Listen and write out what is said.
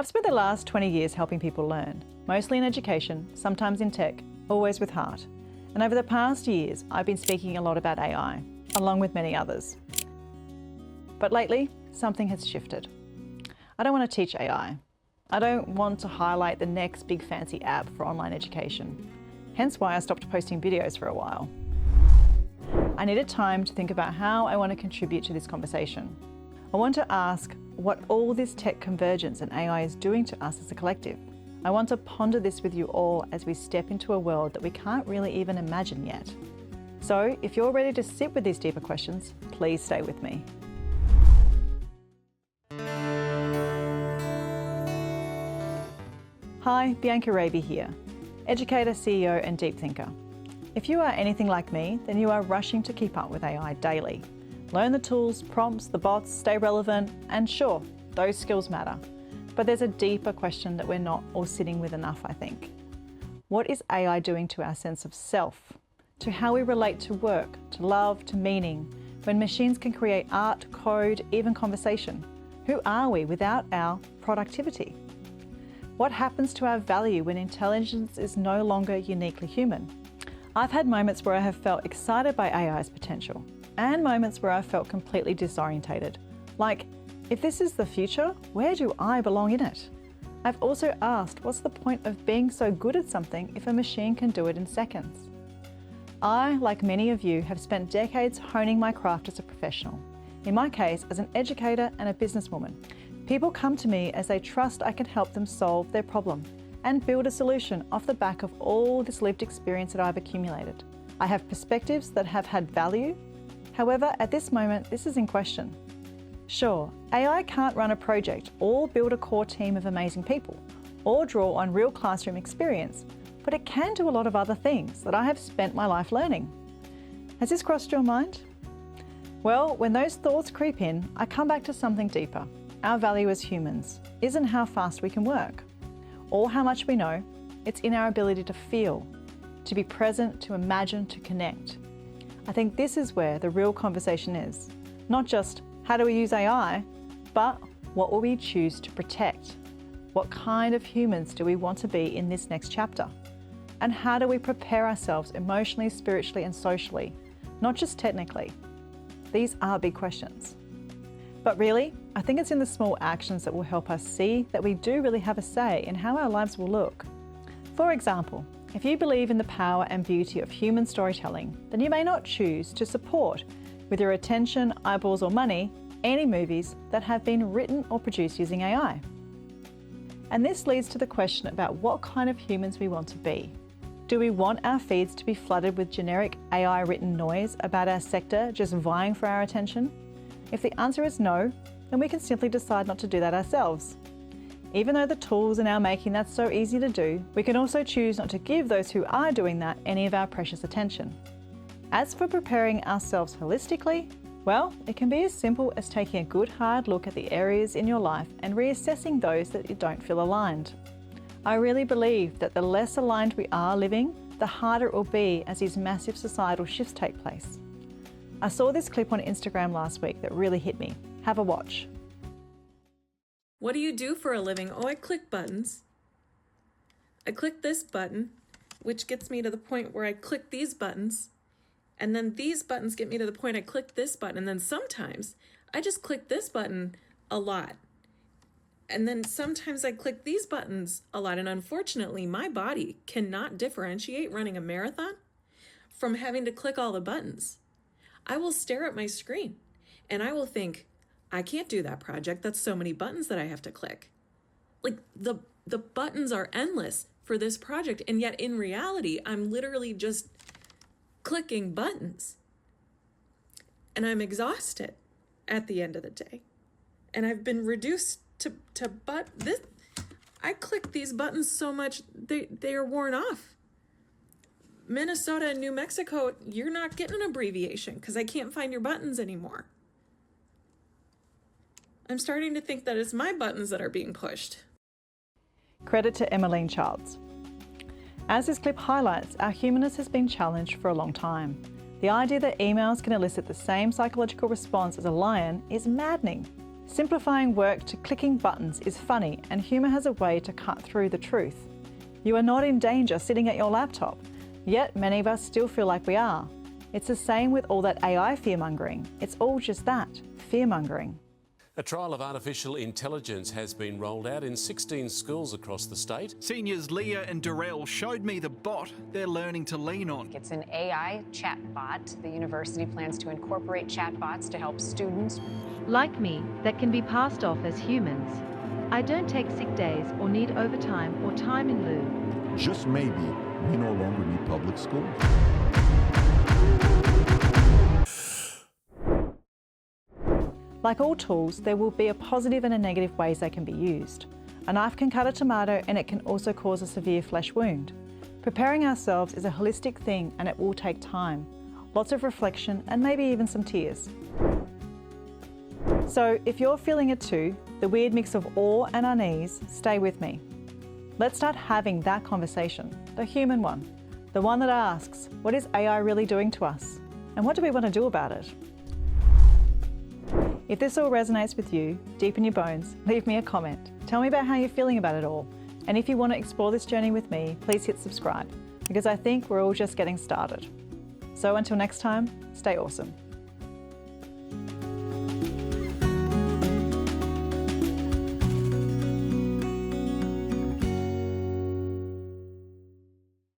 I've spent the last 20 years helping people learn, mostly in education, sometimes in tech, always with heart. And over the past years, I've been speaking a lot about AI, along with many others. But lately, something has shifted. I don't want to teach AI. I don't want to highlight the next big fancy app for online education. Hence why I stopped posting videos for a while. I needed time to think about how I want to contribute to this conversation. I want to ask what all this tech convergence and AI is doing to us as a collective. I want to ponder this with you all as we step into a world that we can't really even imagine yet. So if you're ready to sit with these deeper questions, please stay with me. Hi, Bianca Raby here, educator, CEO and deep thinker. If you are anything like me, then you are rushing to keep up with AI daily. Learn the tools, prompts, the bots, stay relevant, and sure, those skills matter. But there's a deeper question that we're not all sitting with enough, I think. What is AI doing to our sense of self, to how we relate to work, to love, to meaning, when machines can create art, code, even conversation? Who are we without our productivity? What happens to our value when intelligence is no longer uniquely human? I've had moments where I have felt excited by AI's potential, and moments where I felt completely disorientated. Like, if this is the future, where do I belong in it? I've also asked, what's the point of being so good at something if a machine can do it in seconds? I, like many of you, have spent decades honing my craft as a professional. In my case, as an educator and a businesswoman. People come to me as they trust I can help them solve their problem and build a solution off the back of all this lived experience that I've accumulated. I have perspectives that have had value. However, at this moment, this is in question. Sure, AI can't run a project or build a core team of amazing people or draw on real classroom experience, but it can do a lot of other things that I have spent my life learning. Has this crossed your mind? Well, when those thoughts creep in, I come back to something deeper. Our value as humans isn't how fast we can work or how much we know. It's in our ability to feel, to be present, to imagine, to connect. I think this is where the real conversation is. Not just how do we use AI, but what will we choose to protect? What kind of humans do we want to be in this next chapter? And how do we prepare ourselves emotionally, spiritually, and socially, not just technically? These are big questions. But really, I think it's in the small actions that will help us see that we do really have a say in how our lives will look. For example, if you believe in the power and beauty of human storytelling, then you may not choose to support, with your attention, eyeballs, or money, any movies that have been written or produced using AI. And this leads to the question about what kind of humans we want to be. Do we want our feeds to be flooded with generic AI-written noise about our sector just vying for our attention? If the answer is no, then we can simply decide not to do that ourselves. Even though the tools are now making that so easy to do, we can also choose not to give those who are doing that any of our precious attention. As for preparing ourselves holistically, well, it can be as simple as taking a good hard look at the areas in your life and reassessing those that you don't feel aligned. I really believe that the less aligned we are living, the harder it will be as these massive societal shifts take place. I saw this clip on Instagram last week that really hit me. Have a watch. What do you do for a living? Oh, I click buttons. I click this button, which gets me to the point where I click these buttons. And then these buttons get me to the point I click this button. And then sometimes I just click this button a lot. And then sometimes I click these buttons a lot. And unfortunately, my body cannot differentiate running a marathon from having to click all the buttons. I will stare at my screen and I will think, I can't do that project. That's so many buttons that I have to click. Like the buttons are endless for this project. And yet in reality, I'm literally just clicking buttons. And I'm exhausted at the end of the day. And I've been reduced to this. I click these buttons so much, they are worn off. Minnesota and New Mexico, you're not getting an abbreviation because I can't find your buttons anymore. I'm starting to think that it's my buttons that are being pushed. Credit to Emmeline Childs. As this clip highlights, our humanness has been challenged for a long time. The idea that emails can elicit the same psychological response as a lion is maddening. Simplifying work to clicking buttons is funny, and humour has a way to cut through the truth. You are not in danger sitting at your laptop, yet many of us still feel like we are. It's the same with all that AI fear-mongering. It's all just that, fear-mongering. A trial of artificial intelligence has been rolled out in 16 schools across the state. Seniors Leah and Darrell showed me the bot they're learning to lean on. It's an AI chatbot. The university plans to incorporate chatbots to help students. Like me, that can be passed off as humans. I don't take sick days or need overtime or time in lieu. Just maybe, we no longer need public school. Like all tools, there will be a positive and a negative ways they can be used. A knife can cut a tomato, and it can also cause a severe flesh wound. Preparing ourselves is a holistic thing, and it will take time, lots of reflection, and maybe even some tears. So if you're feeling it too, the weird mix of awe and unease, stay with me. Let's start having that conversation, the human one, the one that asks, what is AI really doing to us? And what do we want to do about it? If this all resonates with you, deep in your bones, leave me a comment. Tell me about how you're feeling about it all. And if you want to explore this journey with me, please hit subscribe, because I think we're all just getting started. So until next time, stay awesome.